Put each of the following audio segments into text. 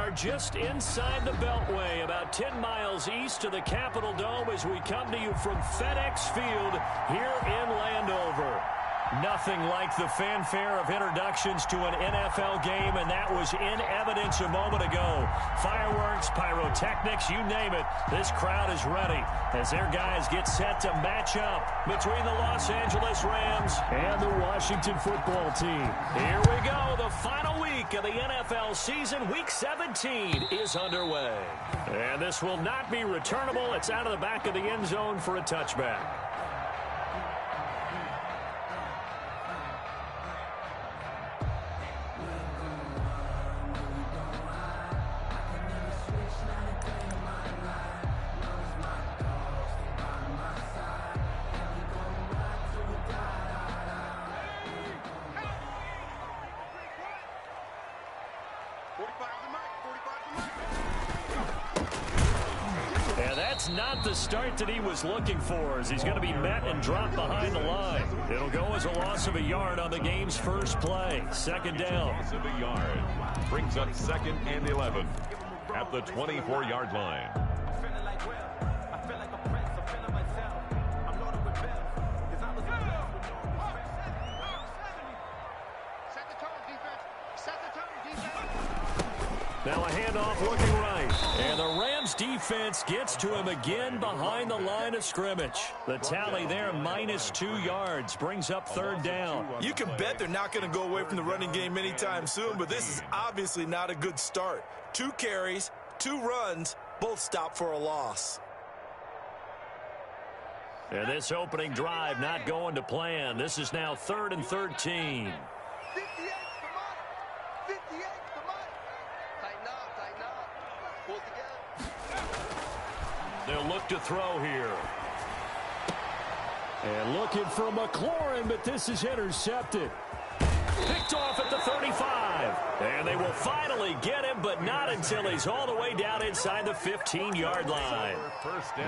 are just inside the Beltway, about 10 miles east of the Capitol Dome as we come to you from FedEx Field here in Landover. Nothing like the fanfare of introductions to an NFL game, and that was in evidence a moment ago. Fireworks, pyrotechnics, you name it. This crowd is ready as their guys get set to match up between the Los Angeles Rams and the Washington football team. Here we go. The final week of the NFL season, Week 17, is underway. And this will not be returnable. It's out of the back of the end zone for a touchback. Not the start that he was looking for, as he's going to be met and dropped behind the line. It'll go as a loss of a yard on the game's first play. Second down. Loss of a yard. Brings up 2nd and 11 at the 24-yard line. Now a handoff looking right. And the Rams defense gets to him again behind the line of scrimmage. The tally there, -2 yards, brings up 3rd down. You can bet they're not going to go away from the running game anytime soon, but this is obviously not a good start. 2 carries, 2 runs, both stopped for a loss. And this opening drive not going to plan. This is now 3rd and 13. They'll look to throw here. And looking for McLaurin, but this is intercepted. Picked off at the 35. And they will finally get him, but not until he's all the way down inside the 15-yard line.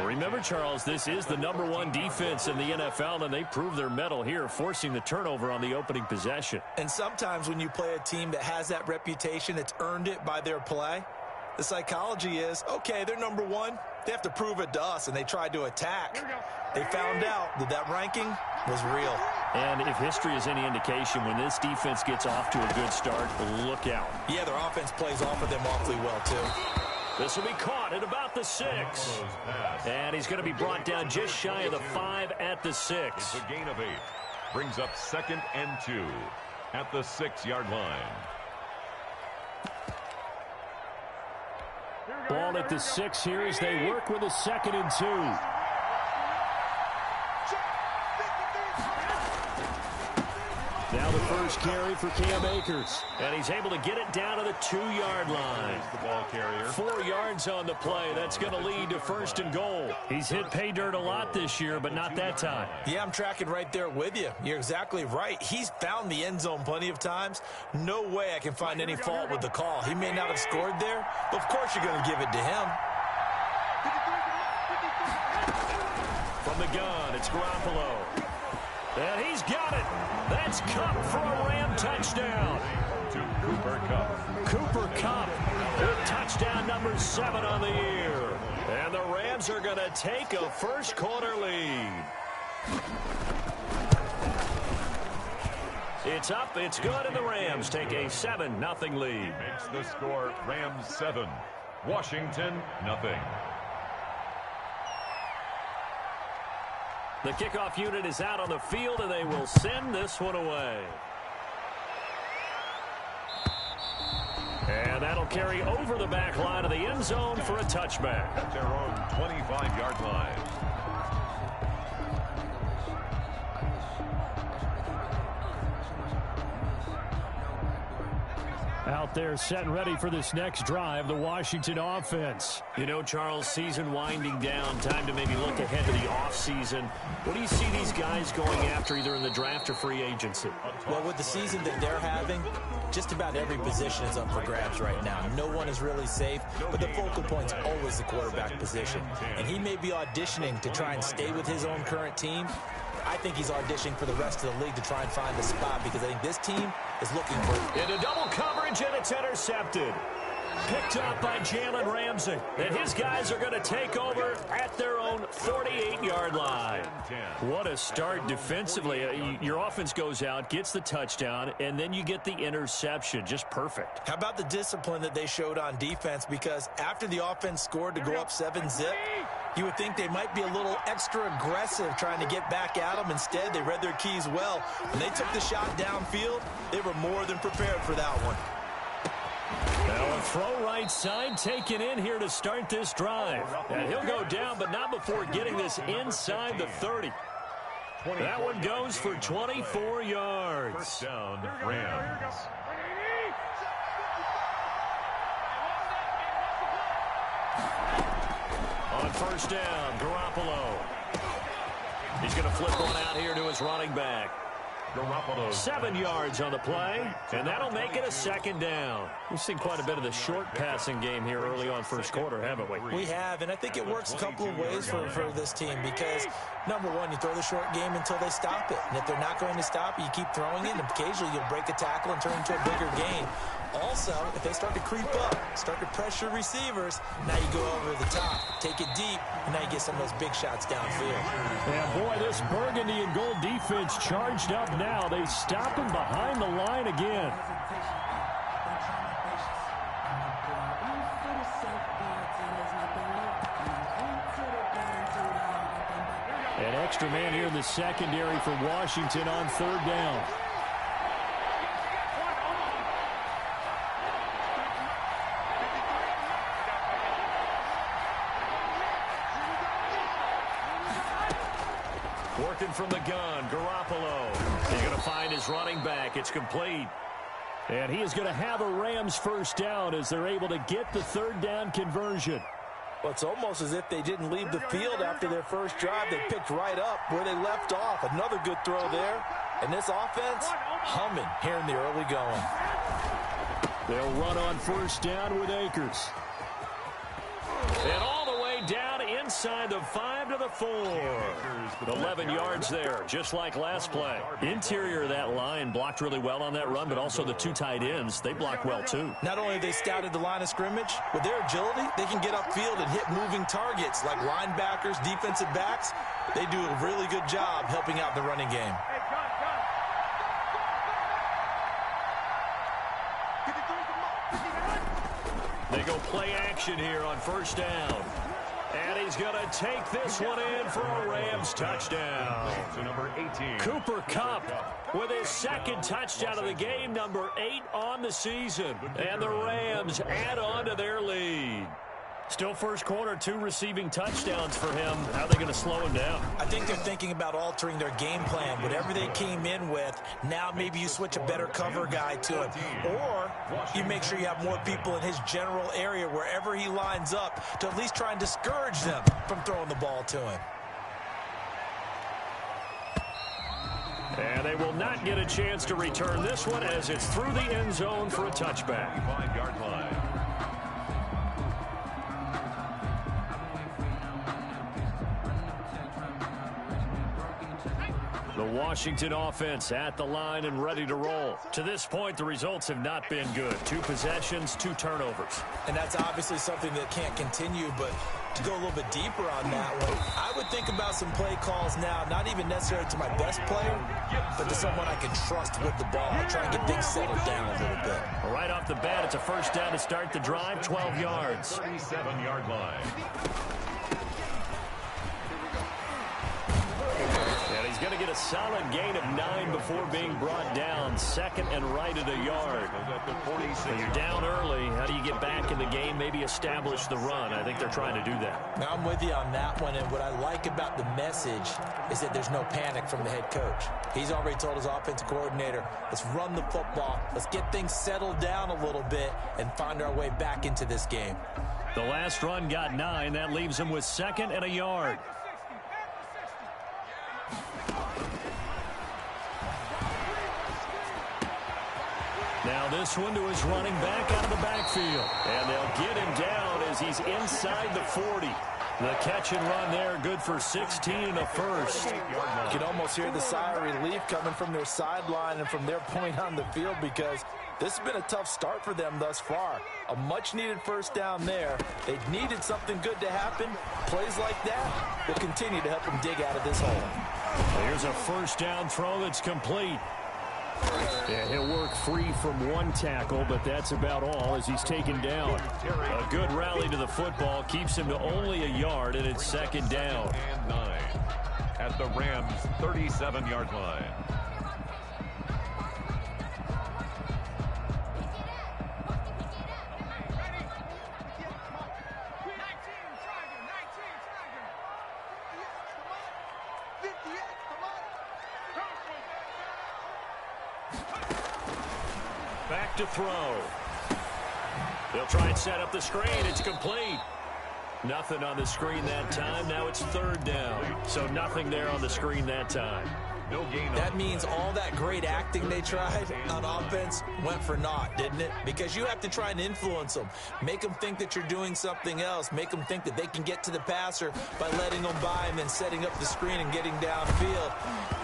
Remember, Charles, this is the #1 defense in the NFL, and they prove their mettle here, forcing the turnover on the opening possession. And sometimes when you play a team that has that reputation, it's earned it by their play. The psychology is, okay, they're #1. They have to prove it to us, and they tried to attack. They found out that that ranking was real. And if history is any indication, when this defense gets off to a good start, look out. Yeah, their offense plays off of them awfully well, too. This will be caught at about the 6. And he's going to be brought down just shy of the 5 at the 6. It's a gain of 8. Brings up 2nd and 2 at the 6-yard line. Ball at the 6 here as they work with a 2nd and 2. Now the first carry for Cam Akers. And he's able to get it down to the 2-yard line. The ball carrier. 4 yards on the play. That's going to lead to 1st and goal. He's hit pay dirt a lot this year, but not that time. Yeah, I'm tracking right there with you. You're exactly right. He's found the end zone plenty of times. No way I can find any fault with the call. He may not have scored there, but of course you're going to give it to him. From the gun, it's Garoppolo. And he's got it. That's Kupp for a Ram touchdown. To Cooper Kupp. Cooper Kupp with touchdown number 7 on the year. And the Rams are going to take a first-quarter lead. It's up, it's good, and the Rams take a 7-0 lead. Makes the score Rams 7, Washington 0. The kickoff unit is out on the field, and they will send this one away. And that'll carry over the back line of the end zone for a touchback. At their own 25-yard line. Out there set and ready for this next drive, the Washington offense. You know, Charles, season winding down, time to maybe look ahead to the offseason. What do you see these guys going after either in the draft or free agency? Well, with the season that they're having, just about every position is up for grabs right now. No one is really safe, but the focal point's always the quarterback position. And he may be auditioning to try and stay with his own current team. I think he's auditioning for the rest of the league to try and find a spot because I think this team is looking for it. Into double coverage, and it's intercepted. Picked up by Jalen Ramsey. And his guys are going to take over at their own 48-yard line. What a start defensively. Your offense goes out, gets the touchdown, and then you get the interception. Just perfect. How about the discipline that they showed on defense? Because after the offense scored to go up 7-zip, you would think they might be a little extra aggressive trying to get back at them. Instead, they read their keys well. When they took the shot downfield, they were more than prepared for that one. Now a throw right side taken in here to start this drive. And he'll go down, but not before getting this inside the 30. That one goes for 24 yards. First down, Rams. On first down, Garoppolo. He's going to flip one out here to his running back. Garoppolo. 7 yards on the play, and that'll make it a second down. We've seen quite a bit of the short passing game here early on first quarter, haven't we? We have, and I think it works a couple of ways for this team because, number one, you throw the short game until they stop it. And if they're not going to stop it, you keep throwing it, and occasionally you'll break a tackle and turn into a bigger gain. Also, if they start to creep up, start to pressure receivers, now you go over the top, take it deep, and now you get some of those big shots downfield. Yeah, boy, this burgundy and gold defense charged up now. They stop him behind the line again. An extra man here in the secondary for Washington on third down. Working from the gun, Garoppolo. He's going to find his running back. It's complete. And he is going to have a Rams first down as they're able to get the third down conversion. Well, it's almost as if they didn't leave the field after their first drive. They picked right up where they left off. Another good throw there. And this offense, humming here in the early going. They'll run on first down with Akers. And all the way down inside the 5 to the 4. 11 yards there, just like last play. Interior of that line blocked really well on that run, but also the two tight ends, they blocked well too. Not only have they scouted the line of scrimmage, with their agility, they can get upfield and hit moving targets like linebackers, defensive backs. They do a really good job helping out the running game. They go play action here on first down. And he's going to take this one in for a Rams touchdown. To number 18. Cooper Kupp with his second touchdown of the game, number 8 on the season. And the Rams add on to their lead. Still first quarter, 2 receiving touchdowns for him. How are they going to slow him down? I think they're thinking about altering their game plan. Whatever they came in with, now maybe you switch a better cover guy to him. Or you make sure you have more people in his general area wherever he lines up to at least try and discourage them from throwing the ball to him. And they will not get a chance to return this one as it's through the end zone for a touchback. 5-yard line. The Washington offense at the line and ready to roll. To this point, the results have not been good. 2 possessions, 2 turnovers. And that's obviously something that can't continue, but to go a little bit deeper on that one, I would think about some play calls now, not even necessarily to my best player, but to someone I can trust with the ball. Try and get things settled down a little bit. Right off the bat, it's a first down to start the drive, 12 yards. 37-yard line. He's going to get a solid gain of 9 before being brought down. Second and right at a yard. When you're down early, how do you get back in the game, maybe establish the run? I think they're trying to do that. Now, I'm with you on that one, and what I like about the message is that there's no panic from the head coach. He's already told his offensive coordinator, let's run the football, let's get things settled down a little bit, and find our way back into this game. The last run got 9. That leaves him with second and a yard. Now this one to his running back out of the backfield. And they'll get him down as he's inside the 40. The catch and run there, good for 16 and a first. You can almost hear the sigh of relief coming from their sideline and from their point on the field because This has been a tough start for them thus far. A much-needed first down there. They needed something good to happen. Plays like that will continue to help them dig out of this hole. Here's a first down throw that's complete. Yeah, he'll work free from one tackle, but that's about all as he's taken down. A good rally to the football keeps him to only a yard, and it's second down. And 9 at the Rams' 37-yard line. Back to throw. They'll try and set up the screen. It's complete. Nothing on the screen that time. Now it's third down. So nothing there on the screen that time. No gain. That means all that great acting they tried on offense went for naught, didn't it? Because you have to try and influence them. Make them think that you're doing something else. Make them think that they can get to the passer by letting them by and then setting up the screen and getting downfield.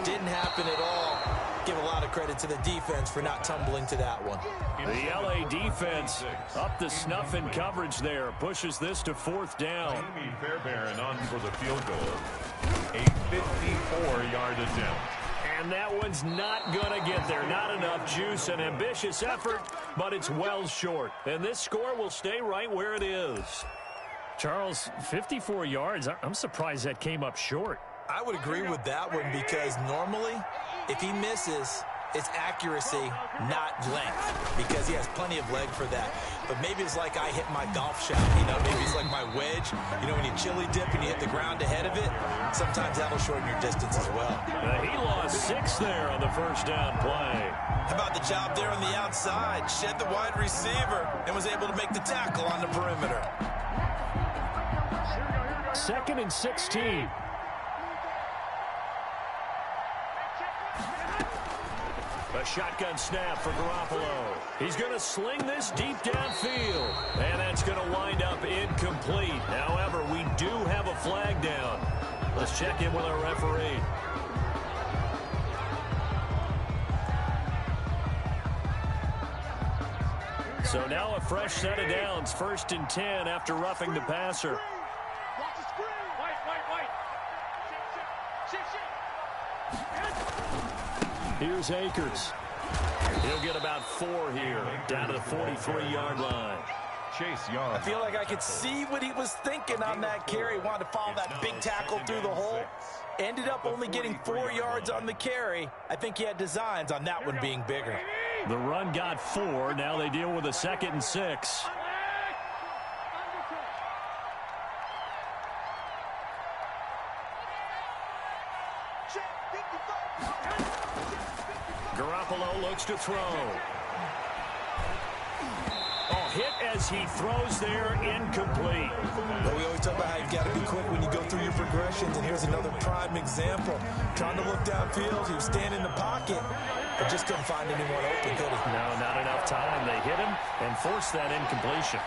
Didn't happen at all. Give a lot of credit to the defense for not tumbling to that one. The LA defense up to snuff in coverage there. Pushes this to fourth down. Amy Fairbairn on for the field goal. A 54-yard attempt. And that one's not going to get there. Not enough juice. An ambitious effort, but it's well short. And this score will stay right where it is. Charles, 54 yards. I'm surprised that came up short. I would agree with that one because normally, if he misses, it's accuracy, not length, because he has plenty of leg for that. But maybe it's like I hit my golf shot, maybe it's like my wedge. When you chili dip and you hit the ground ahead of it, sometimes that'll shorten your distance as well. He lost 6 there on the first down play. How about the job there on the outside? Shed the wide receiver and was able to make the tackle on the perimeter. 2nd and 16. A shotgun snap for Garoppolo. He's going to sling this deep downfield. And that's going to wind up incomplete. However, we do have a flag down. Let's check in with our referee. So now a fresh set of downs. 1st and 10 after roughing the passer. Here's Akers. He'll get about 4 here, down to the 43-yard line. Chase Young. I feel like I could see what he was thinking on that carry. Wanted to follow that big tackle through the hole. Ended up only getting 4 yards on the carry. I think he had designs on that one being bigger. The run got 4. Now they deal with a 2nd and 6. Garoppolo looks to throw. Oh, hit as he throws there, incomplete. Well, we always talk about how you've got to be quick when you go through your progressions, and here's another prime example. Trying to look downfield, he was standing in the pocket, but just couldn't find anyone open, could he? No, not enough time. They hit him and forced that incompletion.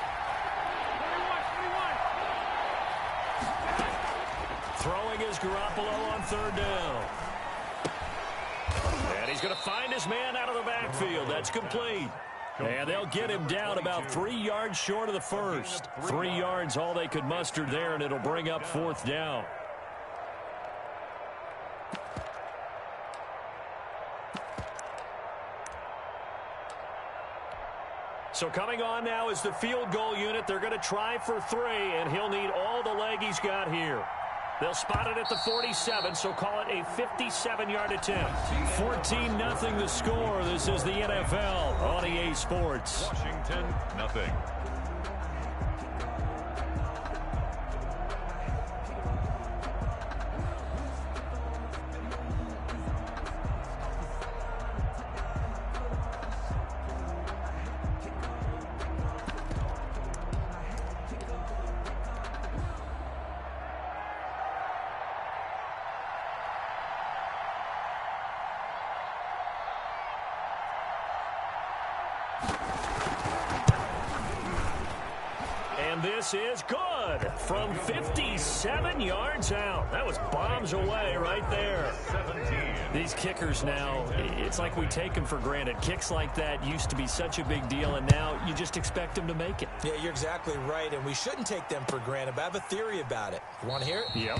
Throwing is Garoppolo on 3rd down. And he's going to find his man out of the backfield. That's complete. And they'll get him down about 3 yards short of the first. 3 yards all they could muster there, and it'll bring up 4th down. So coming on now is the field goal unit. They're going to try for 3, and he'll need all the leg he's got here. They'll spot it at the 47, so call it a 57-yard attempt. 14-0 the score. This is the NFL on EA Sports. Washington, nothing. And this is good from 57 yards out. That was bombs away right there. 17. These kickers now, it's like we take them for granted. Kicks like that used to be such a big deal, and now you just expect them to make it. Yeah, you're exactly right, and we shouldn't take them for granted, but I have a theory about it. You want to hear it? Yep.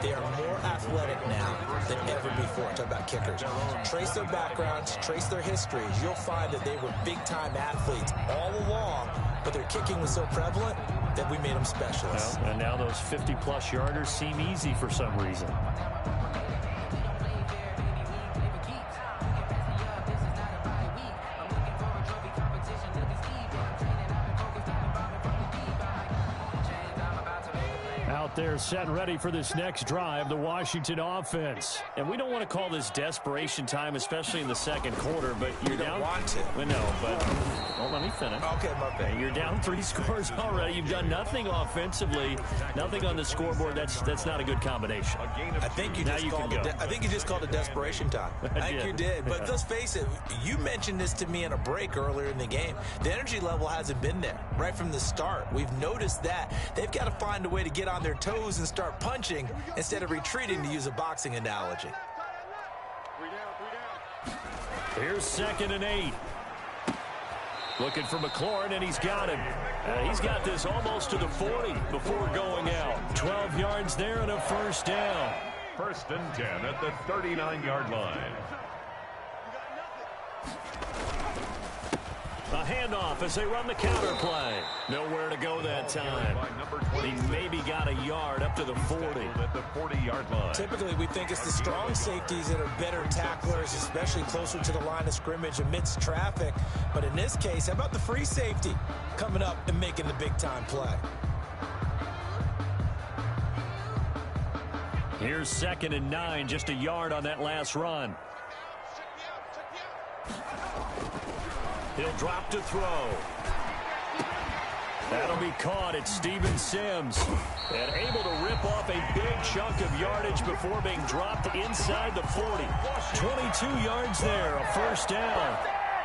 They are more athletic now than ever before. Talk about kickers. Trace their backgrounds, trace their histories. You'll find that they were big-time athletes all along, but their kicking was so prevalent that we made them specialists. Well, and now those 50-plus yarders seem easy for some reason. They're set and ready for this next drive, the Washington offense. And we don't want to call this desperation time, especially in the second quarter, but you're down. You don't want to. Well, no, but well, let me finish. Okay, my bad. You're down 3 scores already. You've done nothing offensively, nothing on the scoreboard. That's not a good combination. I think you just called it desperation time. I think you did. But let's face it, you mentioned this to me in a break earlier in the game. The energy level hasn't been there right from the start. We've noticed that. They've got to find a way to get on their toes and start punching instead of retreating, to use a boxing analogy. Here's 2nd and 8. Looking for McLaurin, and he's got him. He's got this almost to the 40 before going out. 12 yards there and a first down. 1st and 10 at the 39-yard line. A handoff as they run the counter play. Nowhere to go that time. He maybe got a yard up to the 40. At the 40-yard line. Typically, we think it's the strong safeties that are better tacklers, especially closer to the line of scrimmage amidst traffic. But in this case, how about the free safety coming up and making the big-time play? Here's 2nd and 9, just a yard on that last run. He'll drop to throw. That'll be caught. It's Steven Sims. And able to rip off a big chunk of yardage before being dropped inside the 40. 22 yards there, a first down.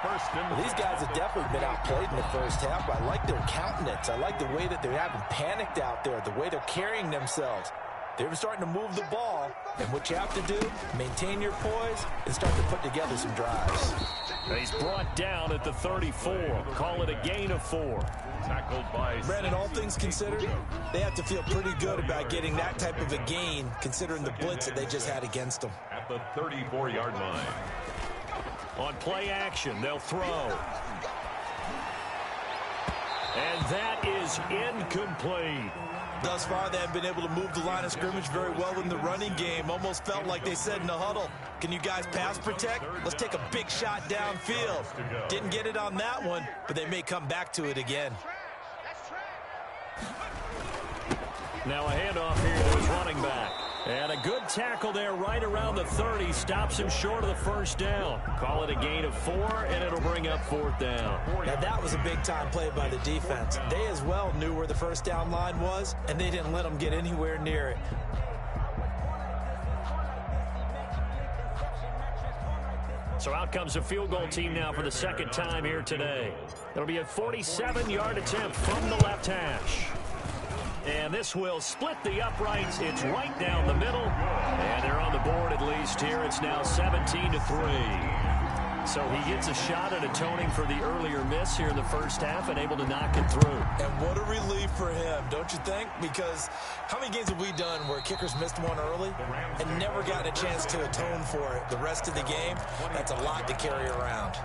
Well, these guys have definitely been outplayed in the first half. I like their countenance. I like the way that they haven't panicked out there, the way they're carrying themselves. They're starting to move the ball, and what you have to do, maintain your poise and start to put together some drives. He's brought down at the 34. Call it a gain of 4. Tackled by Brandon, all things considered, they have to feel pretty good about getting that type of a gain, considering the blitz that they just had against them. At the 34-yard line. On play action, they'll throw. And that is incomplete. Thus far, they have been able to move the line of scrimmage very well in the running game. Almost felt like they said in the huddle, can you guys pass protect? Let's take a big shot downfield. Didn't get it on that one, but they may come back to it again. Now a handoff here to his running back. And a good tackle there right around the 30. Stops him short of the first down. Call it a gain of 4, and it'll bring up 4th down. Now that was a big-time play by the defense. They as well knew where the first down line was, and they didn't let them get anywhere near it. So out comes the field goal team now for the second time here today. It'll be a 47-yard attempt from the left hash. And this will split the uprights. It's right down the middle. And they're on the board at least here. It's now 17-3. So he gets a shot at atoning for the earlier miss here in the first half and able to knock it through. And what a relief for him, don't you think? Because how many games have we done where kickers missed one early and never gotten a chance to atone for it the rest of the game? That's a lot to carry around.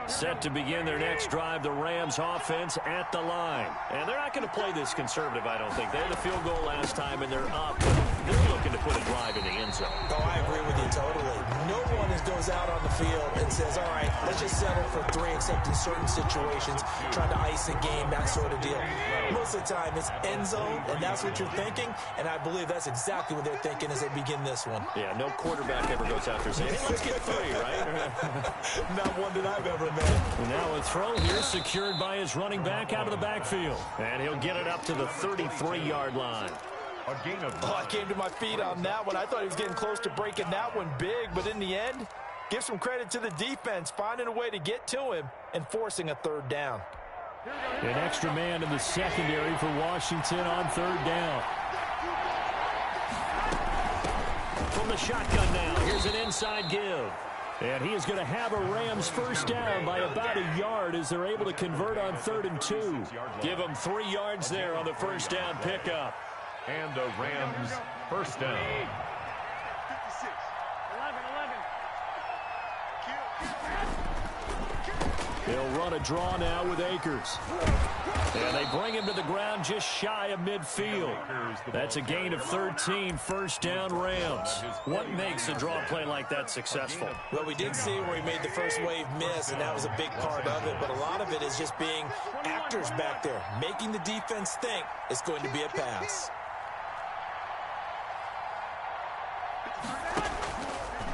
Set to begin their next drive, the Rams offense at the line. And they're not going to play this conservative, I don't think. They had the field goal last time, and they're up. they're looking to put a drive in the end zone. Oh, I agree with you totally. No one goes out on the field and says, all right, let's just settle for 3, except in certain situations, trying to ice a game, that sort of deal. Most of the time, it's end zone, and that's what you're thinking, and I believe that's exactly what they're thinking as they begin this one. Yeah, no quarterback ever goes out there saying, hey, let's get 3, right? Not one that I've ever met. And now a throw here secured by his running back out of the backfield. And he'll get it up to the 33-yard line. A gain of I came to my feet on that one. I thought he was getting close to breaking that one big, but in the end, give some credit to the defense, finding a way to get to him and forcing a 3rd down. An extra man in the secondary for Washington on 3rd down. From the shotgun now, here's an inside give. And he is going to have a Rams first down by about a yard as they're able to convert on 3rd and 2. Give them 3 yards there on the first down pickup. And the Rams first down. 56. 11. They'll run a draw now with Akers. And they bring him to the ground just shy of midfield. That's a gain of 13, first down Rams. What makes a draw play like that successful? Well, we did see where he made the first wave miss, and that was a big part of it. But a lot of it is just being actors back there, making the defense think it's going to be a pass.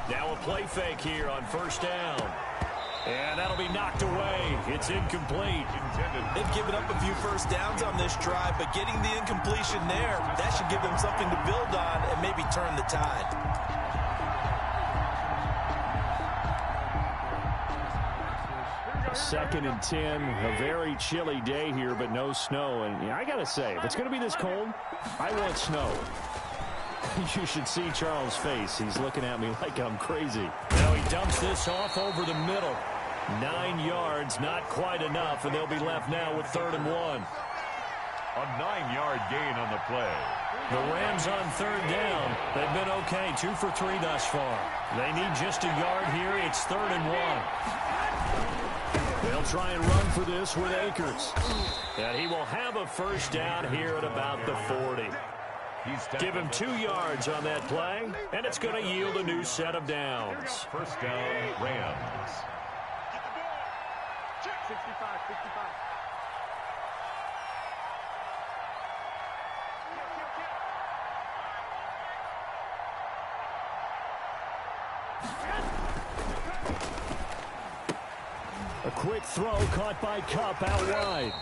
Now a play fake here on first down. And that'll be knocked away. It's incomplete. They've given up a few first downs on this drive, but getting the incompletion there, that should give them something to build on and maybe turn the tide. Second and 10, a very chilly day here, but no snow. And I got to say, if it's going to be this cold, I want snow. You should see Charles' face. He's looking at me like I'm crazy. Now he dumps this off over the middle. 9 yards, not quite enough, and they'll be left now with 3rd and 1. A 9-yard gain on the play. The Rams on 3rd down. They've been okay, 2 for 3 thus far. They need just a yard here. It's 3rd and 1. They'll try and run for this with Akers. And he will have a first down here at about the 40. Give him 2 yards on that play, and it's going to yield a new set of downs. First down, Rams. 65, 65. A quick throw caught by Kupp out wide.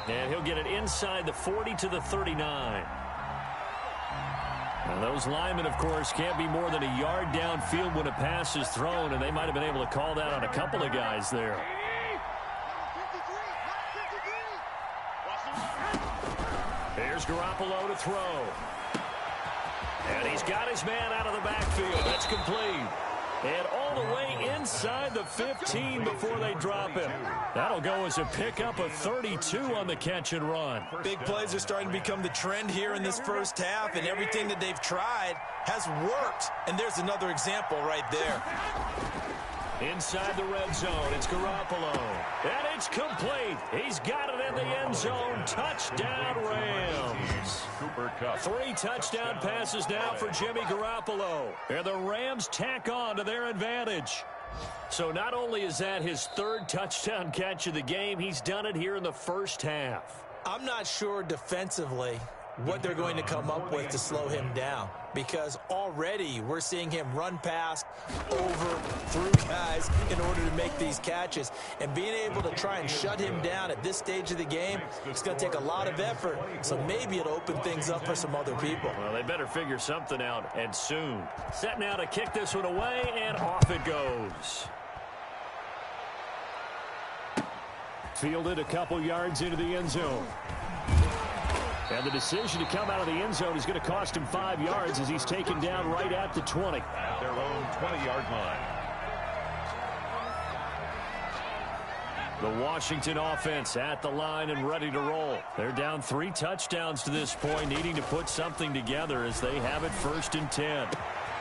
And he'll get it inside the 40 to the 39. Now those linemen, of course, can't be more than a yard downfield when a pass is thrown, and they might have been able to call that on a couple of guys there. Here's Garoppolo to throw. And he's got his man out of the backfield. That's complete. And all the way inside the 15 before they drop him. That'll go as a pickup of 32 on the catch and run. Big plays are starting to become the trend here in this first half, and everything that they've tried has worked. And there's another example right there. Inside the red zone, it's Garoppolo. And it's complete. He's got it in the end zone. Touchdown, Rams. Cooper Kupp. 3 touchdown passes now for Jimmy Garoppolo. And the Rams tack on to their advantage. So not only is that his 3rd touchdown catch of the game, he's done it here in the first half. I'm not sure defensively what they're going to come up with to slow him down, because already we're seeing him run past, over, through guys in order to make these catches. And being able to try and shut him down at this stage of the game, it's going to take a lot of effort, so maybe it'll open things up for some other people. Well, they better figure something out, and soon. Set now to kick this one away, and off it goes. Fielded a couple yards into the end zone. And the decision to come out of the end zone is going to cost him 5 yards as he's taken down right at the 20. At their own 20-yard line. The Washington offense at the line and ready to roll. They're down 3 touchdowns to this point, needing to put something together as they have it 1st and 10.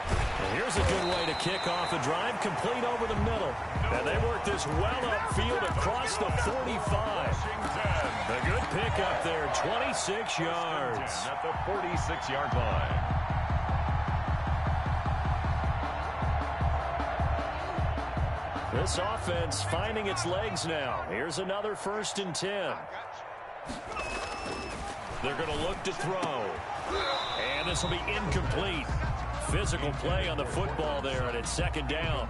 And here's a good way to kick off a drive, complete over the middle. And they work this well upfield across the 45. A good pickup there, 26 yards. At the 46-yard line. This offense finding its legs now. Here's another 1st and 10. They're going to look to throw. And this will be incomplete. Physical play on the football there, and it's 2nd down.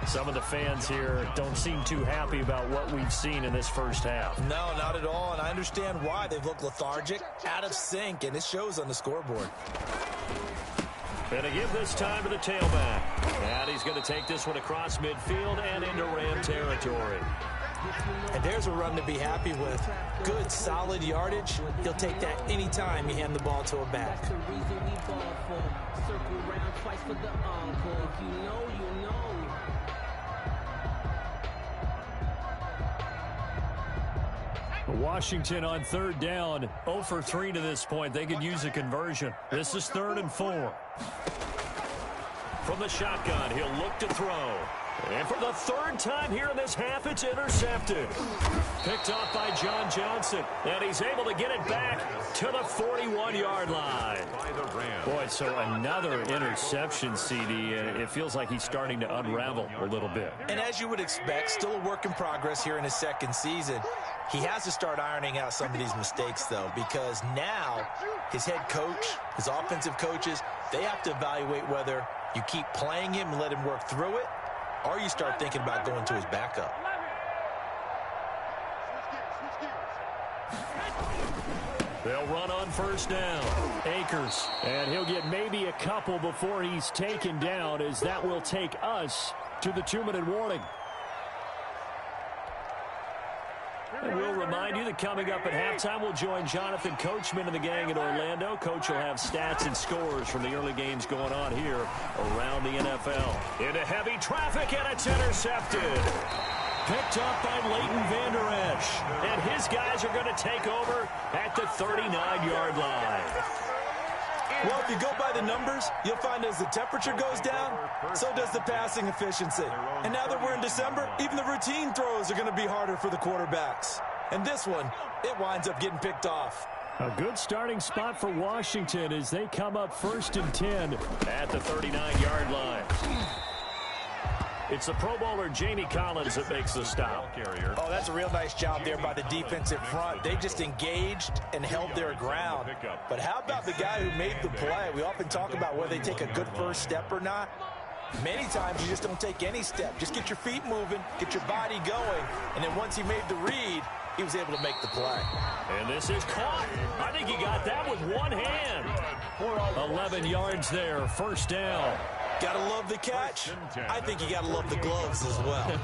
Some of the fans here don't seem too happy about what we've seen in this first half. No, not at all, and I understand why. They've looked lethargic, out of sync, and it shows on the scoreboard. And to give this time to the tailback. And he's going to take this one across midfield and into Ram territory. And there's a run to be happy with. Good, solid yardage. He'll take that any time you hand the ball to a back. Washington on 3rd down, 0 for 3 to this point. They could use a conversion. This is 3rd and 4. From the shotgun, he'll look to throw. And for the 3rd time here in this half, it's intercepted. Picked off by John Johnson. And he's able to get it back to the 41-yard line. Boy, so another interception, CD. It feels like he's starting to unravel a little bit. And as you would expect, still a work in progress here in his 2nd season. He has to start ironing out some of these mistakes, though, because now his head coach, his offensive coaches, they have to evaluate whether you keep playing him and let him work through it, or you start thinking about going to his backup. They'll run on 1st down. Akers. And he'll get maybe a couple before he's taken down, as that will take us to the 2-minute warning. And we'll remind you that coming up at halftime, we'll join Jonathan Coachman and the gang in Orlando. Coach will have stats and scores from the early games going on here around the NFL. Into heavy traffic, and it's intercepted. Picked up by Leighton Vander Esch. And his guys are going to take over at the 39-yard line. Well, if you go by the numbers, you'll find as the temperature goes down, so does the passing efficiency. And now that we're in December, even the routine throws are going to be harder for the quarterbacks. And this one, it winds up getting picked off. A good starting spot for Washington as they come up 1st and 10 at the 39-yard line. It's the Pro Bowler Jamie Collins that makes the stop. Oh, that's a real nice job there by the defensive front. They just engaged and held their ground. But how about the guy who made the play? We often talk about whether they take a good first step or not. Many times you just don't take any step. Just get your feet moving, get your body going, and then once he made the read, he was able to make the play. And this is caught. I think he got that with one hand. 11 yards there, 1st down. Gotta love the catch. I think you gotta love the gloves as well.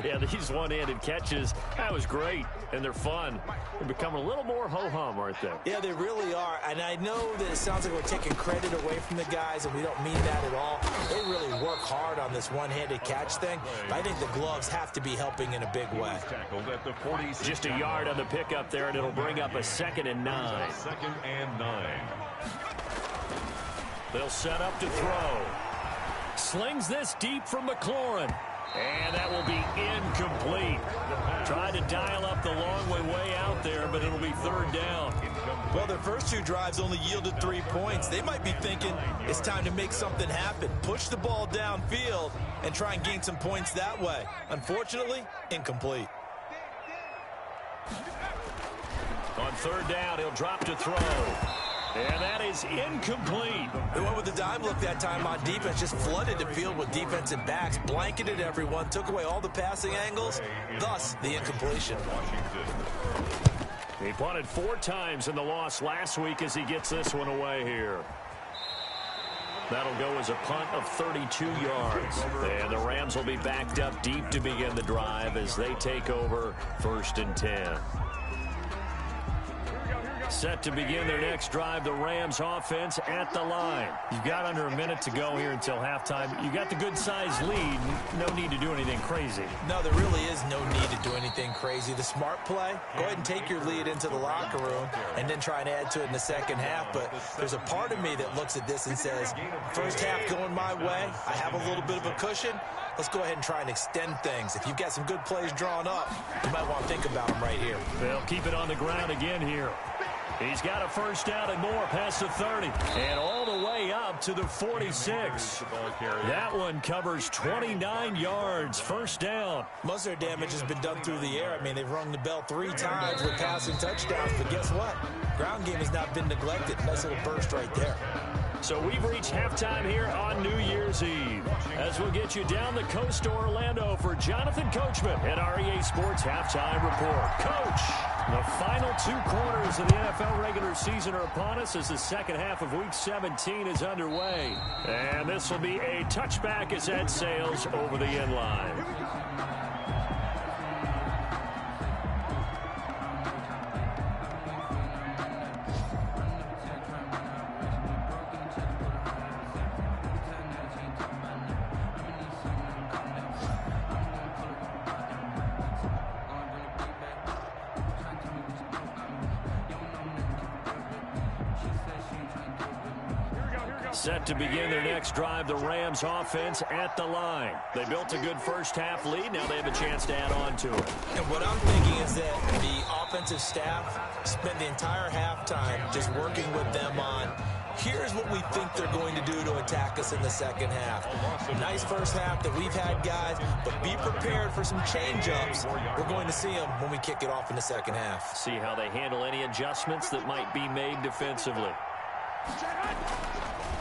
Yeah, these one-handed catches, that was great, and they're fun. They're becoming a little more ho-hum, aren't they? Yeah, they really are, and I know that it sounds like we're taking credit away from the guys, and we don't mean that at all. They really work hard on this one-handed catch thing, but I think the gloves have to be helping in a big way. Just a yard on the pickup there, and it'll bring up a 2nd and 9. 2nd and 9. They'll set up to throw. Slings this deep from McLaurin. And that will be incomplete. Tried to dial up the long way out there, but it'll be 3rd down. Well, their first 2 drives only yielded 3 points. They might be thinking it's time to make something happen. Push the ball downfield and try and gain some points that way. Unfortunately, incomplete. On 3rd down, he'll drop to throw. And that is incomplete. They went with the dime look that time on defense, just flooded the field with defensive backs, blanketed everyone, took away all the passing angles, thus the incompletion. He punted 4 times in the loss last week as he gets this one away here. That'll go as a punt of 32 yards. And the Rams will be backed up deep to begin the drive as they take over 1st and 10. Set to begin their next drive, the Rams offense at the line. You've got under a minute to go here until halftime. You got the good-sized lead. No need to do anything crazy. No, there really is no need to do anything crazy. The smart play, go ahead and take your lead into the locker room and then try and add to it in the 2nd half. But there's a part of me that looks at this and says, first half going my way, I have a little bit of a cushion. Let's go ahead and try and extend things. If you've got some good plays drawn up, you might want to think about them right here. They'll keep it on the ground again here. He's got a 1st down and more past the 30. And all the way up up to the 46. That one covers 29 yards. First down. Most of their damage has been done through the air. I mean, they've rung the bell 3 times with passing touchdowns, but guess what? Ground game has not been neglected. Nice little burst right there. So we've reached halftime here on New Year's Eve. As we'll get you down the coast to Orlando for Jonathan Coachman at REA Sports Halftime Report. Coach, the final 2 quarters of the NFL regular season are upon us as the second half of Week 17 is underway. And this will be a touchback as Ed sails over the end line. Set to begin their next drive, the Rams offense at the line. They built a good first half lead. Now they have a chance to add on to it. And what I'm thinking is that the offensive staff spent the entire halftime just working with them on, here's what we think they're going to do to attack us in the second half. Nice first half that we've had, guys, but be prepared for some change-ups. We're going to see them when we kick it off in the second half. See how they handle any adjustments that might be made defensively.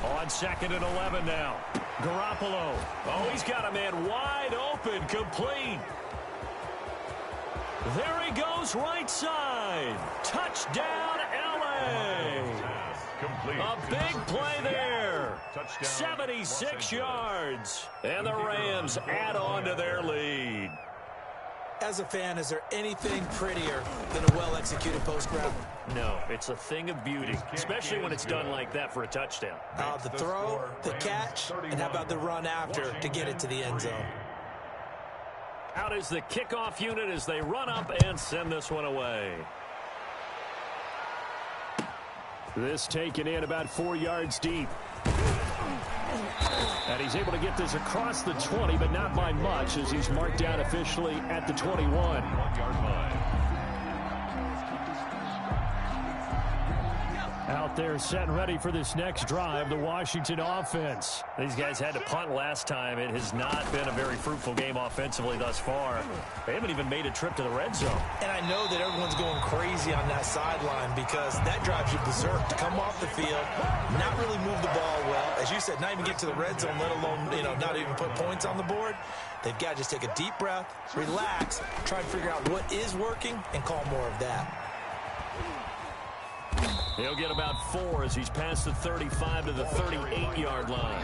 On 2nd and 11 now. Garoppolo. Oh, he's got a man wide open, complete. There he goes, right side. Touchdown, L.A. A big play there. 76 yards. And the Rams add on to their lead. As a fan, is there anything prettier than a well-executed post route? No, it's a thing of beauty, especially when it's done like that for a touchdown. The throw, the catch, and how about the run after to get it to the end zone? Out is the kickoff unit as they run up and send this one away. This taken in about 4 yards deep. And he's able to get this across the 20, but not by much as he's marked down officially at the 21. 1-yard line. Out there set and ready for this next drive, the Washington offense. These guys had to punt last time. It has not been a very fruitful game offensively thus far. They haven't even made a trip to the red zone. And I know that everyone's going crazy on that sideline because that drives you berserk to come off the field, not really move the ball well. As you said, not even get to the red zone, let alone, not even put points on the board. They've got to just take a deep breath, relax, try and figure out what is working, and call more of that. He'll get about 4 as he's past the 35 to the 38-yard line.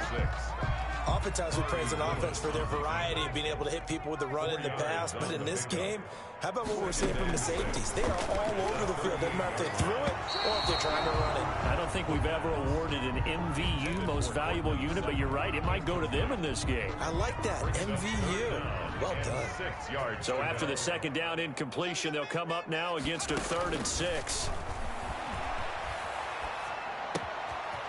Oftentimes we praise an offense for their variety of being able to hit people with the run and the pass, but in this game, how about what we're seeing from the safeties? They are all over the field. Doesn't matter if they threw it or if they're trying to run it. I don't think we've ever awarded an MVU, most valuable unit, but you're right, it might go to them in this game. I like that, MVU. Well done. 6 yards. So after the second down incompletion, they'll come up now against a 3rd and 6.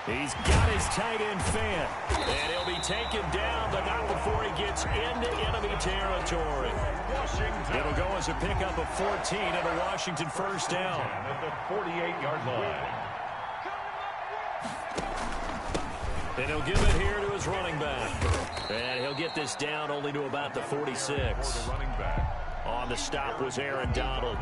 He's got his tight end fan, and he'll be taken down, but not before he gets into enemy territory. It'll go as a pickup of 14 and a Washington first down. At the 48-yard line. And he'll give it here to his running back. And he'll get this down only to about the 46. For the running back. On the stop was Aaron Donald.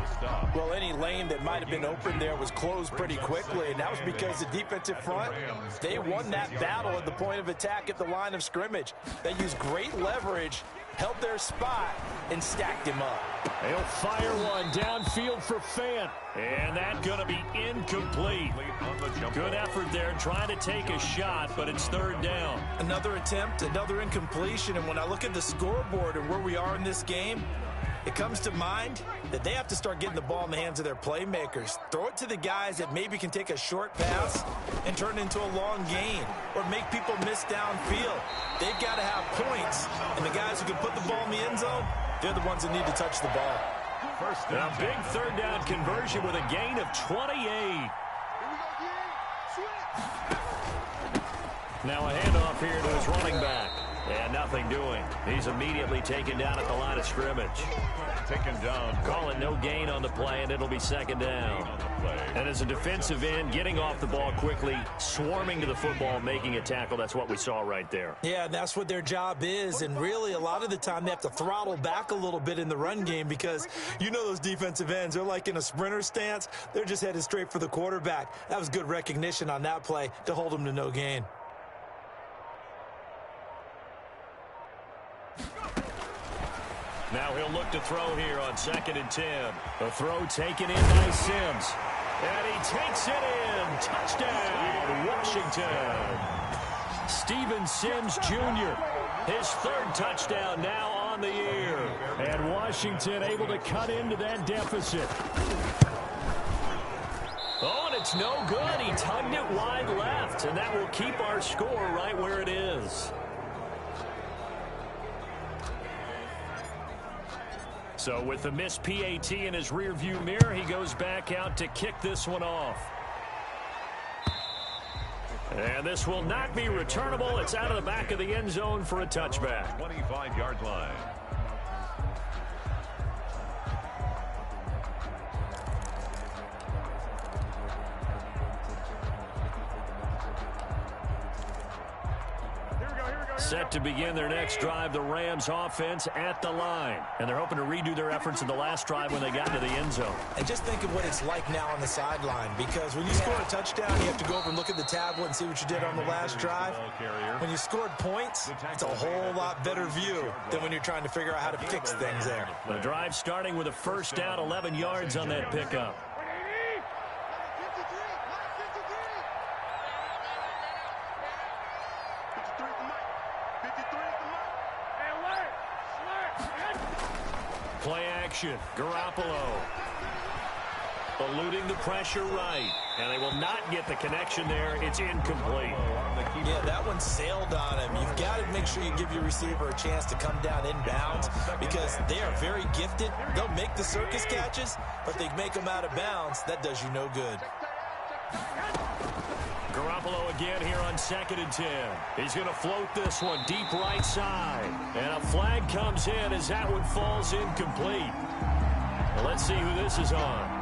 Well, any lane that might have been open there was closed pretty quickly, and that was because the defensive front, they won that battle at the point of attack at the line of scrimmage. They used great leverage, held their spot, and stacked him up. They'll fire one downfield for Fant, and that's going to be incomplete. Good effort there trying to take a shot, but it's 3rd down. Another attempt, another incompletion, and when I look at the scoreboard and where we are in this game, it comes to mind that they have to start getting the ball in the hands of their playmakers. Throw it to the guys that maybe can take a short pass and turn it into a long gain or make people miss downfield. They've got to have points, and the guys who can put the ball in the end zone, they're the ones that need to touch the ball. First Now, down. big 3rd down conversion with a gain of 28. Now a handoff here to his running back. And nothing doing. He's immediately taken down at the line of scrimmage. Taken down. Call it no gain on the play, and it'll be second down. And as a defensive end, getting off the ball quickly, swarming to the football, making a tackle, that's what we saw right there. Yeah, that's what their job is. And really, a lot of the time, they have to throttle back a little bit in the run game because you know those defensive ends, they're like in a sprinter stance. They're just headed straight for the quarterback. That was good recognition on that play to hold them to no gain. Now he'll look to throw here on 2nd and 10. The throw taken in by Sims. And he takes it in. Touchdown, Washington. Steven Sims Jr., his 3rd touchdown now on the year. And Washington able to cut into that deficit. Oh, and it's no good. He tugged it wide left, and that will keep our score right where it is. So with the missed PAT in his rearview mirror, he goes back out to kick this one off. And this will not be returnable. It's out of the back of the end zone for a touchback. 25-yard line. Set to begin their next drive, the Rams offense at the line. And they're hoping to redo their efforts in the last drive when they got into the end zone. And just think of what it's like now on the sideline, because when you score a touchdown, you have to go over and look at the tablet and see what you did on the last drive. When you scored points, it's a whole lot better view than when you're trying to figure out how to fix things there. The drive starting with a first down, 11 yards on that pickup. Play action, Garoppolo eluding the pressure right, and they will not get the connection there. It's incomplete. Yeah, that one sailed on him. You've got to make sure you give your receiver a chance to come down inbounds because they are very gifted. They'll make the circus catches, but they make them out of bounds. That does you no good. Garoppolo again here on 2nd and 10. He's going to float this one deep right side. And a flag comes in as that one falls incomplete. Well, let's see who this is on.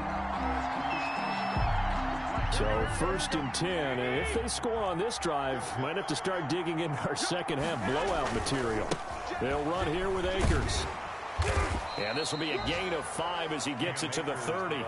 So 1st and 10, and if they score on this drive, might have to start digging in our second half blowout material. They'll run here with Akers. And this will be a gain of 5 as he gets it to the 30.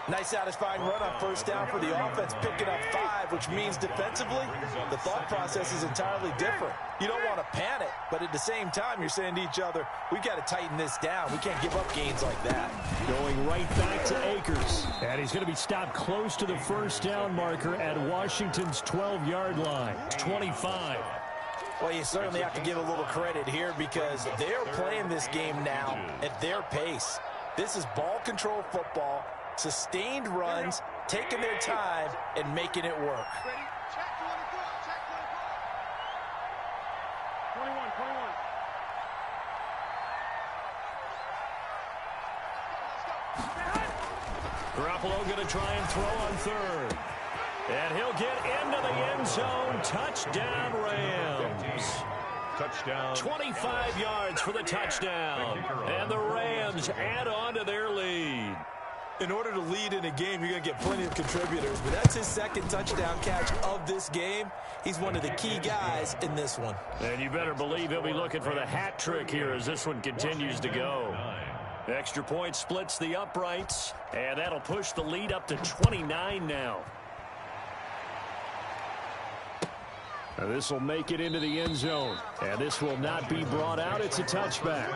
Nice satisfying run on first down for the offense, picking up 5, which means defensively, the thought process is entirely different. You don't want to panic, but at the same time, you're saying to each other, we've got to tighten this down. We can't give up gains like that. Going right back to Akers. And he's going to be stopped close to the first down marker at Washington's 12-yard line. 25. Well, you certainly have to give a little credit here because they're playing this game now at their pace. This is ball control football. Sustained runs, taking their time, and making it work. 21. Garoppolo going to try and throw on 3rd. And he'll get into the end zone. Touchdown, Rams. Touchdown. 25 yards for the touchdown. And the Rams add on to their lead. In order to lead in a game, you're going to get plenty of contributors, but that's his 2nd touchdown catch of this game. He's one of the key guys in this one. And you better believe he'll be looking for the hat trick here as this one continues to go. Extra point splits the uprights, and that'll push the lead up to 29 now. And this will make it into the end zone, and this will not be brought out. It's a touchback.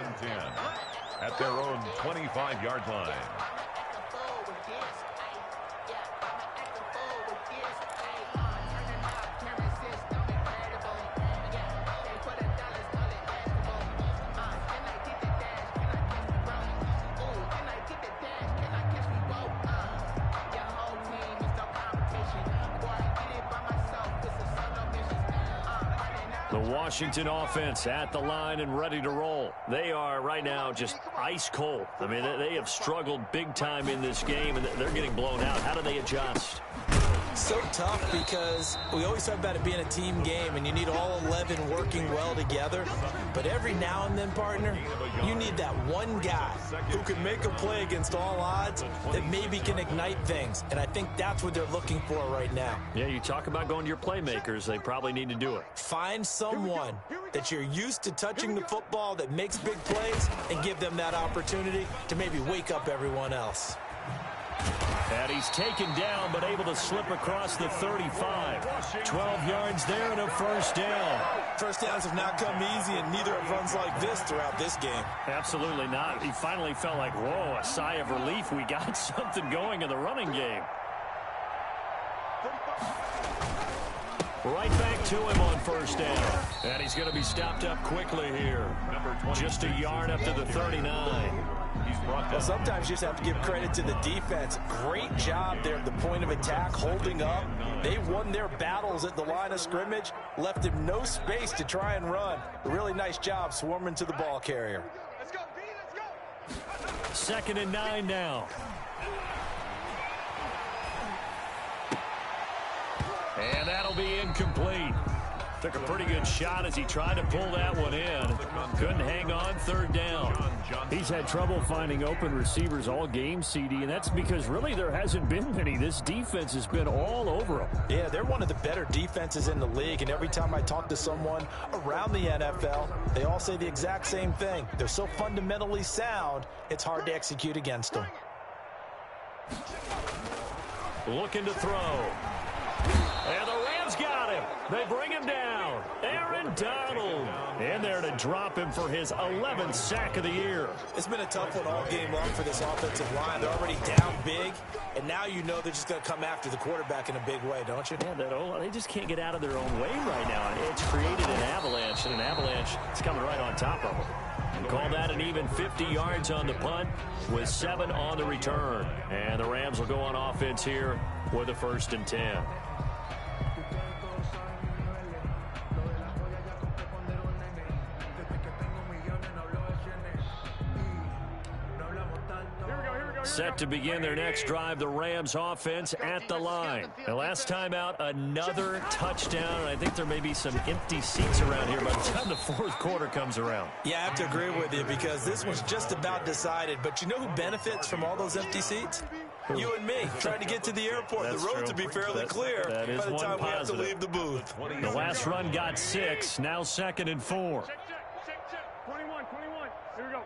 At their own 25-yard line. The Washington offense at the line and ready to roll. They are right now just ice cold. I mean, they have struggled big time in this game, and they're getting blown out. How do they adjust? so tough because we always talk about it being a team game and you need all 11 working well together. But every now and then, partner, you need that one guy who can make a play against all odds that maybe can ignite things. And I think that's what they're looking for right now. Yeah, you talk about going to your playmakers. They probably need to do it. Find someone that you're used to touching the football that makes big plays and give them that opportunity to maybe wake up everyone else. And he's taken down, but able to slip across the 35. 12 yards there and a first down. First downs have not come easy, and neither have runs like this throughout this game. Absolutely not. He finally felt like, whoa, a sigh of relief. We got something going in the running game. Right back to him on first down. And he's going to be stopped up quickly here. Just a yard up to the 39. Well, sometimes you just have to give credit to the defense. Great job there at the point of attack, holding up. They won their battles at the line of scrimmage, left him no space to try and run. A really nice job swarming to the ball carrier. Let's go, B, let's go. 2nd and 9 now. And that'll be incomplete. Took a pretty good shot as he tried to pull that one in. Couldn't hang on, 3rd down. He's had trouble finding open receivers all game, CD, and that's because really there hasn't been many. This defense has been all over him. Yeah, they're one of the better defenses in the league, and every time I talk to someone around the NFL, they all say the exact same thing. They're so fundamentally sound, it's hard to execute against them. Looking to throw. And the Rams got him. They bring him down. Aaron Donald in there to drop him for his 11th sack of the year. It's been a tough one all game long for this offensive line. They're already down big, and now you know they're just going to come after the quarterback in a big way, don't you? Yeah, they just can't get out of their own way right now. It's created an avalanche, and an avalanche is coming right on top of them. And call that an even 50 yards on the punt with 7 on the return. And the Rams will go on offense here with a 1st and 10. Set to begin their next drive, the Rams offense at the line. The last time out, another touchdown. And I think there may be some empty seats around here by the time the 4th quarter comes around. Yeah, I have to agree with you because this one's just about decided. But you know who benefits from all those empty seats? You and me, trying to get to the airport. That's the road true. to be fairly clear by the time we have to leave the booth. The last run got 6, now 2nd and 4. Check. 21. Here we go.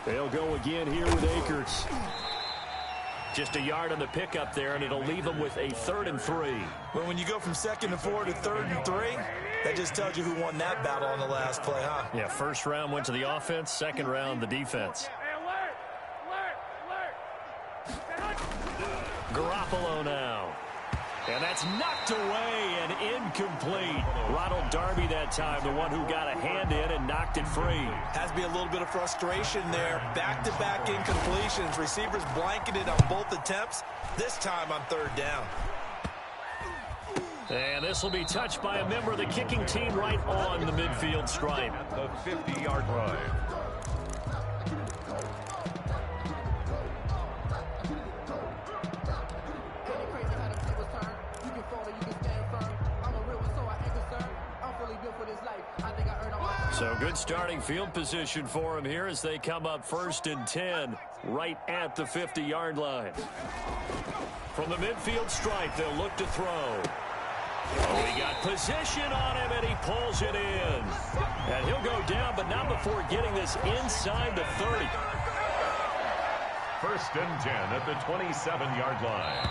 They'll go again here with Akers. Just a yard on the pickup there, and it'll leave them with a 3rd and 3. Well, when you go from 2nd and 4 to 3rd and 3, that just tells you who won that battle on the last play, huh? Yeah, 1st round went to the offense, 2nd round the defense. Garoppolo now. And that's knocked away and incomplete. Ronald Darby that time, the one who got a hand in and knocked it free. Has to be a little bit of frustration there. Back-to-back incompletions. Receivers blanketed on both attempts, this time on 3rd down. And this will be touched by a member of the kicking team right on the midfield stripe. The 50-yard line. So good starting field position for him here as they come up 1st and 10 right at the 50-yard line. From the midfield stripe, they'll look to throw. Oh, he got position on him, and he pulls it in. And he'll go down, but not before getting this inside the 30. 1st and 10 at the 27-yard line.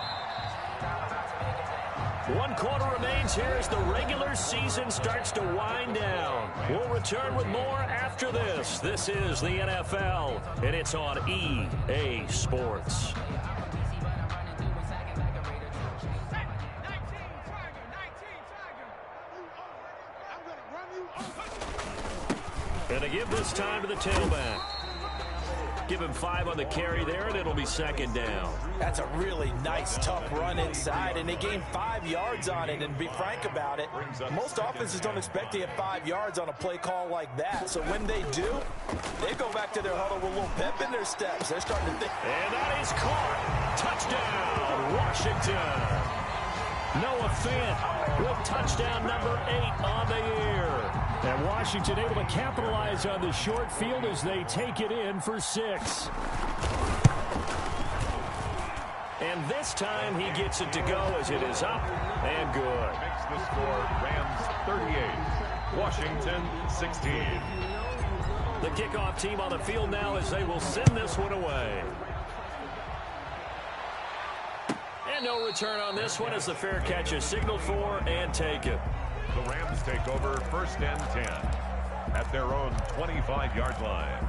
1 quarter remains here as the regular season starts to wind down. We'll return with more after this. This is the NFL, and it's on EA Sports. And they give this time to the tailback. Give him 5 on the carry there, and it'll be 2nd down. That's a really nice, tough run inside, and they gained 5 yards on it. And to be frank about it, most offenses don't expect to get 5 yards on a play call like that. So when they do, they go back to their huddle with a little pep in their steps. They're starting to think. And that is caught. Touchdown, Washington. Noah Fant with touchdown number 8 on the year. And Washington able to capitalize on the short field as they take it in for 6. And this time he gets it to go as it is up and good. Makes the score Rams 38, Washington 16. The kickoff team on the field now as they will send this one away. And no return on this one as the fair catch is signaled for and taken. The Rams take over 1st and 10 at their own 25-yard line.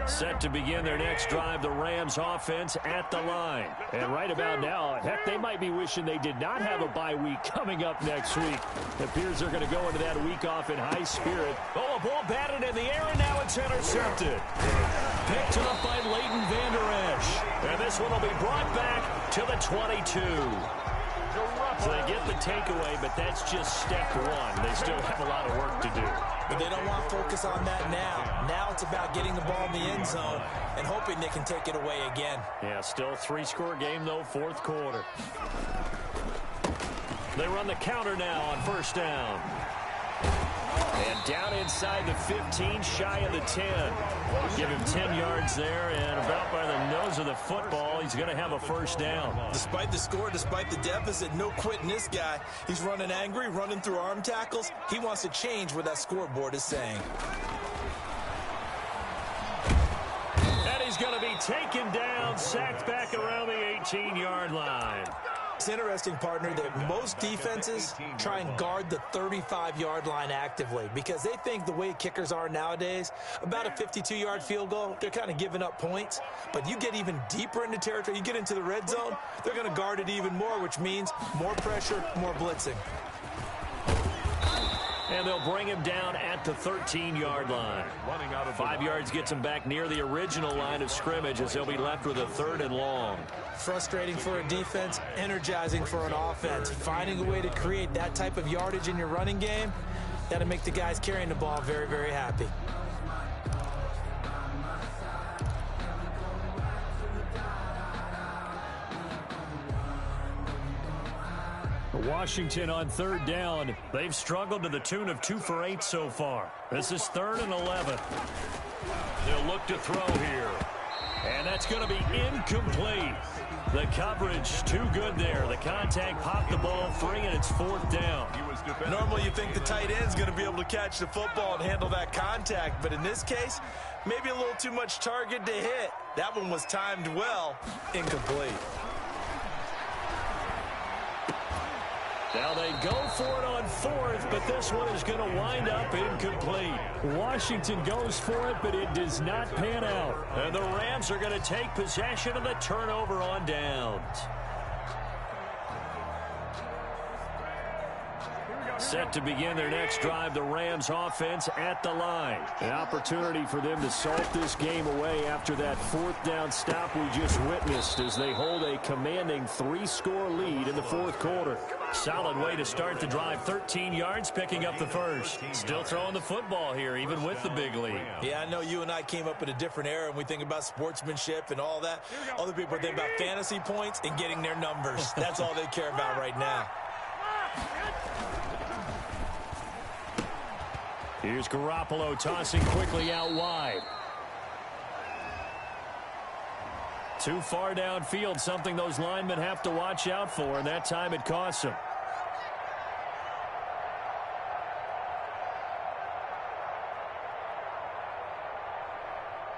Set to begin their next drive, the Rams offense at the line. And right about now, heck, they might be wishing they did not have a bye week coming up next week. It appears they're going to go into that week off in high spirit. Oh, a ball batted in the air, and now it's intercepted. Picked up by Leighton Vander Esch. And this one will be brought back to the 22. So they get the takeaway, but that's just step 1. They still have a lot of work to do. But they don't want to focus on that now. Now it's about getting the ball in the end zone and hoping they can take it away again. Yeah, still 3-score game, though, 4th quarter. They run the counter now on 1st down. And down inside the 15, shy of the 10. Give him 10 yards there, and about by the nose of the football, he's going to have a 1st down. Despite the score, despite the deficit, no quitting this guy. He's running angry, running through arm tackles. He wants to change what that scoreboard is saying. And he's going to be taken down, sacked back around the 18-yard line. It's interesting, partner, that most defenses try and guard the 35-yard line actively because they think the way kickers are nowadays, about a 52-yard field goal, they're kind of giving up points. But you get even deeper into territory, you get into the red zone, they're going to guard it even more, which means more pressure, more blitzing. And they'll bring him down at the 13-yard line. 5 yards gets him back near the original line of scrimmage as they'll be left with a 3rd and long. Frustrating for a defense, energizing for an offense. Finding a way to create that type of yardage in your running game, that'll make the guys carrying the ball very, very happy. Washington on 3rd down. They've struggled to the tune of 2 for 8 so far. This is 3rd and 11. They'll look to throw here. And that's going to be incomplete. The coverage too good there. The contact popped the ball free, and it's 4th down. Normally you think the tight end's going to be able to catch the football and handle that contact, but in this case, maybe a little too much target to hit. That one was timed well. Incomplete. Now they go for it on 4th, but this one is going to wind up incomplete. Washington goes for it, but it does not pan out. And the Rams are going to take possession of the turnover on downs. Set to begin their next drive, the Rams offense at the line. An opportunity for them to salt this game away after that 4th down stop we just witnessed as they hold a commanding 3-score lead in the 4th quarter. Solid way to start the drive. 13 yards, picking up the 1st. Still throwing the football here, even with the big lead. Yeah, I know you and I came up in a different era, and we think about sportsmanship and all that. Other people think about fantasy points and getting their numbers. That's all they care about right now. Here's Garoppolo tossing quickly out wide. Too far downfield, something those linemen have to watch out for, and that time it costs them.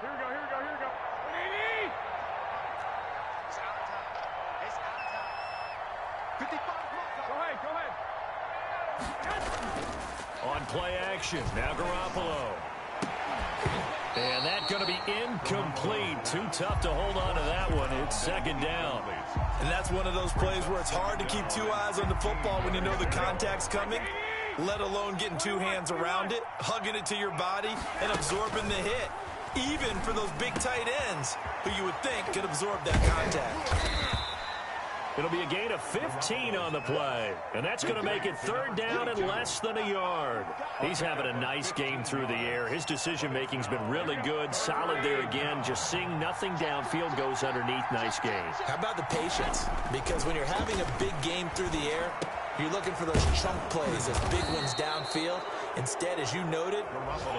Here we go, here we go, here we go. It's out of time. It's out of time. 55 blocks. Go ahead, go ahead. On play action, now Garoppolo. And that's going to be incomplete. Too tough to hold on to that one. It's 2nd down. And that's one of those plays where it's hard to keep 2 eyes on the football when you know the contact's coming, let alone getting 2 hands around it, hugging it to your body, and absorbing the hit. Even for those big tight ends who you would think could absorb that contact. It'll be a gain of 15 on the play. And that's going to make it 3rd down and less than a yard. He's having a nice game through the air. His decision-making's been really good. Solid there again. Just seeing nothing downfield goes underneath. Nice game. How about the patience? Because when you're having a big game through the air, you're looking for those chunk plays, those big ones downfield. Instead, as you noted,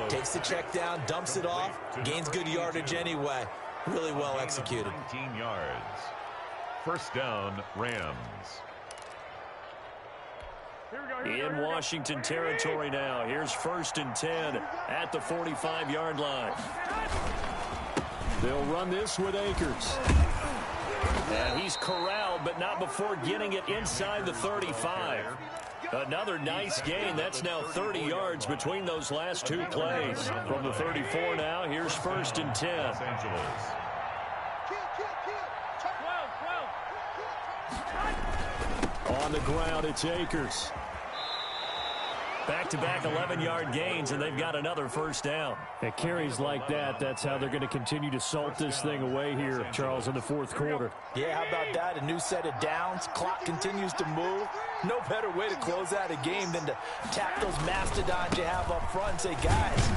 takes the check down, dumps it off, gains good yardage anyway. Really well executed. 19 yards. 1st down, Rams. In Washington territory now. Here's 1st and 10 at the 45-yard line. They'll run this with Akers. And he's corralled, but not before getting it inside the 35. Another nice gain. That's now 30 yards between those last 2 plays. From the 34 now, here's 1st and 10. Los Angeles. On the ground, it's Akers. Back-to-back 11-yard gains, and they've got another 1st down. At carries like that, that's how they're going to continue to salt this thing away here, Charles, in the 4th quarter. Yeah, how about that? A new set of downs. Clock continues to move. No better way to close out a game than to tap those mastodons you have up front and say, guys,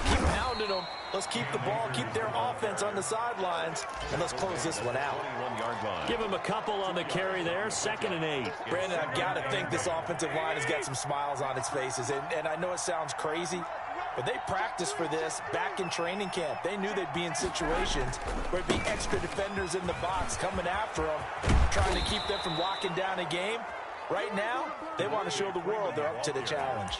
keep pounding them. Let's keep the ball, keep their offense on the sidelines, and let's close this one out. 21-yard line. Give him a couple on the carry there. 2nd and 8. Brandon, I've got to think this offensive line has got some smiles on its faces. And I know it sounds crazy, but they practiced for this back in training camp. They knew they'd be in situations where it'd be extra defenders in the box coming after them, trying to keep them from locking down a game. Right now, they want to show the world they're up to the challenge.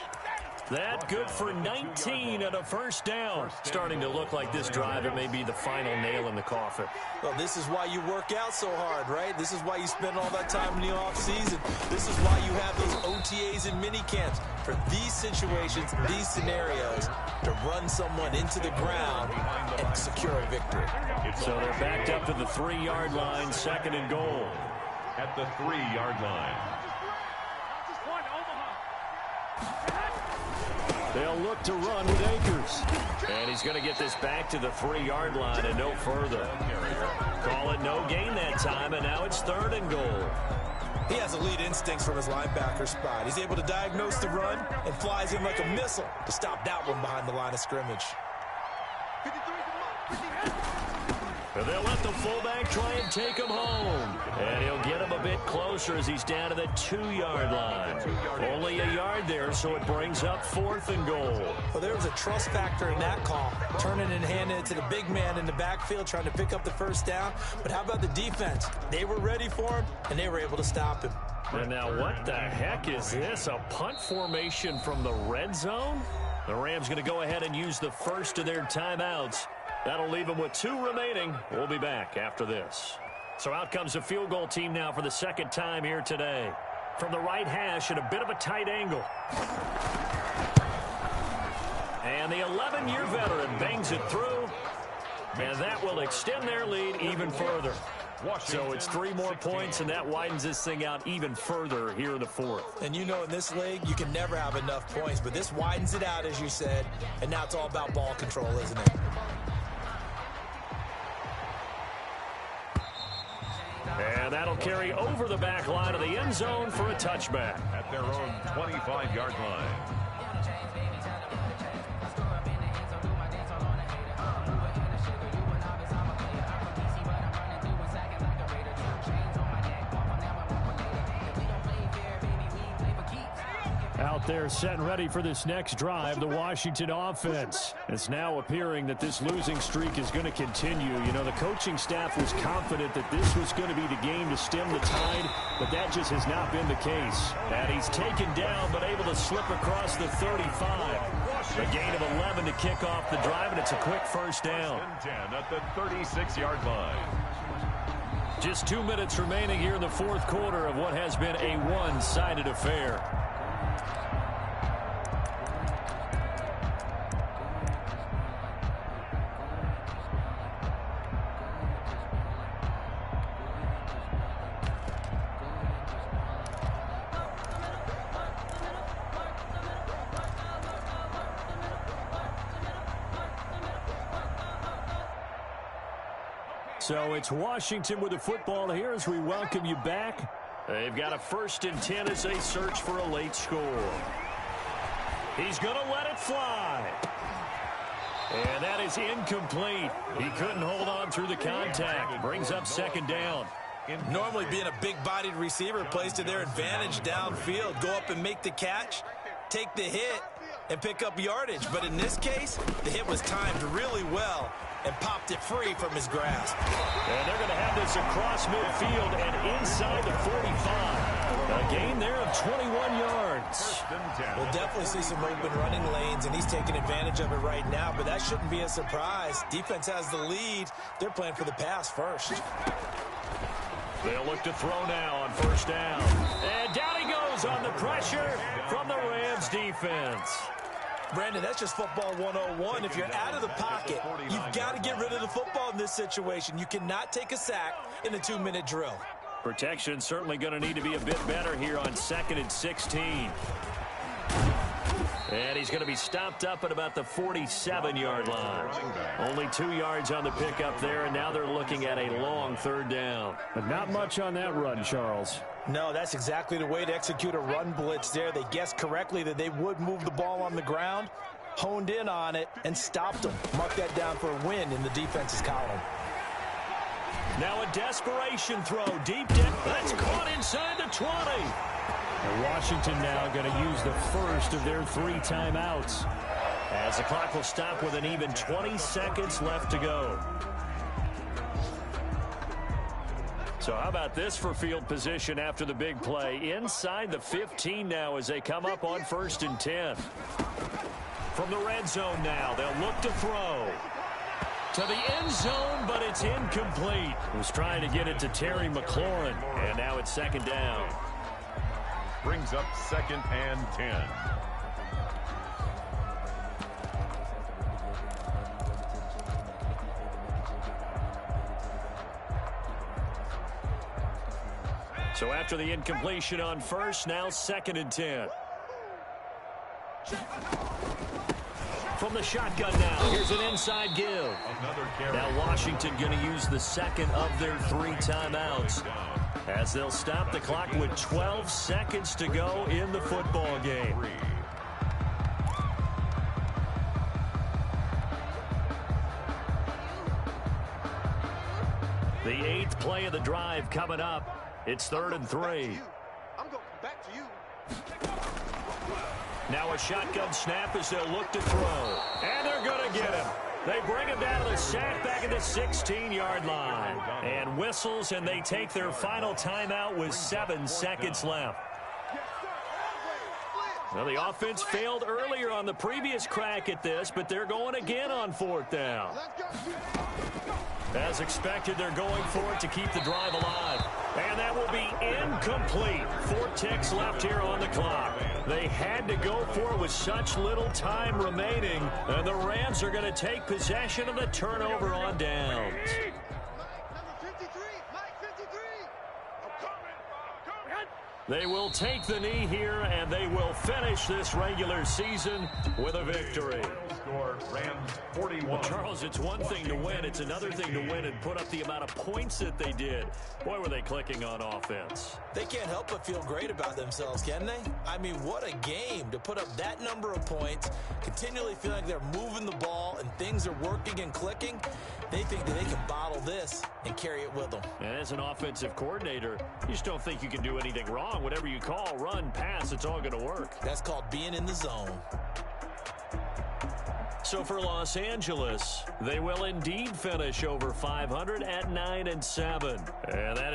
That good for 19 and a 1st down. Starting to look like this drive, it may be the final nail in the coffin. Well, this is why you work out so hard, right? This is why you spend all that time in the offseason. This is why you have those OTAs and mini camps. For these situations, these scenarios, to run someone into the ground and secure a victory. So they're backed up to the 3-yard line, 2nd and goal. At the 3-yard line. They'll look to run with Akers. And he's going to get this back to the 3-yard line and no further. Call it no gain that time, and now it's 3rd and goal. He has elite instincts from his linebacker spot. He's able to diagnose the run and flies in like a missile to stop that one behind the line of scrimmage. And they'll let the fullback try and take him home. And he'll get him a bit closer as he's down to the 2-yard line. Only a yard there, so it brings up 4th and goal. Well, there was a trust factor in that call. Turning and handing it to the big man in the backfield, trying to pick up the 1st down. But how about the defense? They were ready for him, and they were able to stop him. And now what the heck is this? A punt formation from the red zone? The Rams going to go ahead and use the first of their timeouts. That'll leave them with 2 remaining. We'll be back after this. So out comes the field goal team now for the 2nd time here today. From the right hash at a bit of a tight angle. And the 11-year veteran bangs it through. And that will extend their lead even further. So it's 3 more points, and that widens this thing out even further here in the 4th. And you know, in this league, you can never have enough points, but this widens it out, as you said, and now it's all about ball control, isn't it? And that'll carry over the back line of the end zone for a touchback. At their own 25-yard line. Out there set and ready for this next drive, the Washington offense. It's now appearing that this losing streak is going to continue. You know, the coaching staff was confident that this was going to be the game to stem the tide, but that just has not been the case. And he's taken down, but able to slip across the 35. A gain of 11 to kick off the drive, and it's a quick 1st down. 10 at the 36-yard line. Just 2 minutes remaining here in the 4th quarter of what has been a one-sided affair. So it's Washington with the football here as we welcome you back. They've got a 1st and 10 as they search for a late score. He's going to let it fly. And that is incomplete. He couldn't hold on through the contact. Brings up 2nd down. Normally being a big-bodied receiver plays to their advantage downfield. Go up and make the catch, take the hit, and pick up yardage. But in this case, the hit was timed really well and popped it free from his grasp. And they're going to have this across midfield and inside the 45. A gain there of 21 yards. We'll definitely see some open running lanes, and he's taking advantage of it right now, but that shouldn't be a surprise. Defense has the lead. They're playing for the pass first. They'll look to throw now on 1st down. And down he goes on the pressure from the Rams defense. Brandon, that's just football 101. If you're out of the pocket, you've got to get rid of the football in this situation. You cannot take a sack in a 2-minute drill. Protection certainly going to need to be a bit better here on 2nd and 16. And he's going to be stopped up at about the 47-yard line. Only 2 yards on the pickup there, and now they're looking at a long 3rd down. But not much on that run, Charles. No, that's exactly the way to execute a run blitz there. They guessed correctly that they would move the ball on the ground, honed in on it, and stopped them. Mark that down for a win in the defense's column. Now a desperation throw deep down. That's caught inside the 20. And Washington now going to use the first of their 3 timeouts, as the clock will stop with an even 20 seconds left to go. So how about this for field position after the big play? Inside the 15 now as they come up on 1st and 10. From the red zone now, they'll look to throw. To the end zone, but it's incomplete. He was trying to get it to Terry McLaurin, and now it's 2nd down. Brings up 2nd and 10. So after the incompletion on 1st, now 2nd and 10. From the shotgun now, here's an inside give. Now Washington going to use the 2nd of their 3 timeouts, as they'll stop the clock with 12 seconds to go in the football game. The 8th play of the drive coming up. It's 3rd and 3. I'm going back to you. Now a shotgun snap as they'll look to throw. And they're going to get him. They bring him down to the sack back at the 16-yard line. And whistles, and they take their final timeout with 7 seconds left. Well, the offense failed earlier on the previous crack at this, but they're going again on 4th down. As expected, they're going for it to keep the drive alive. And that will be incomplete. 4 ticks left here on the clock. They had to go for it with such little time remaining. And the Rams are going to take possession of the turnover on downs. They will take the knee here, and they will finish this regular season with a victory. Rams 41. Well, Charles, it's one thing to win. It's another thing to win and put up the amount of points that they did. Boy, were they clicking on offense. They can't help but feel great about themselves, can they? I mean, what a game to put up that number of points, continually feeling like they're moving the ball and things are working and clicking. They think that they can bottle this and carry it with them. And as an offensive coordinator, you just don't think you can do anything wrong. Whatever you call, run, pass, it's all going to work. That's called being in the zone. So for Los Angeles, they will indeed finish over 500 at 9-7. And that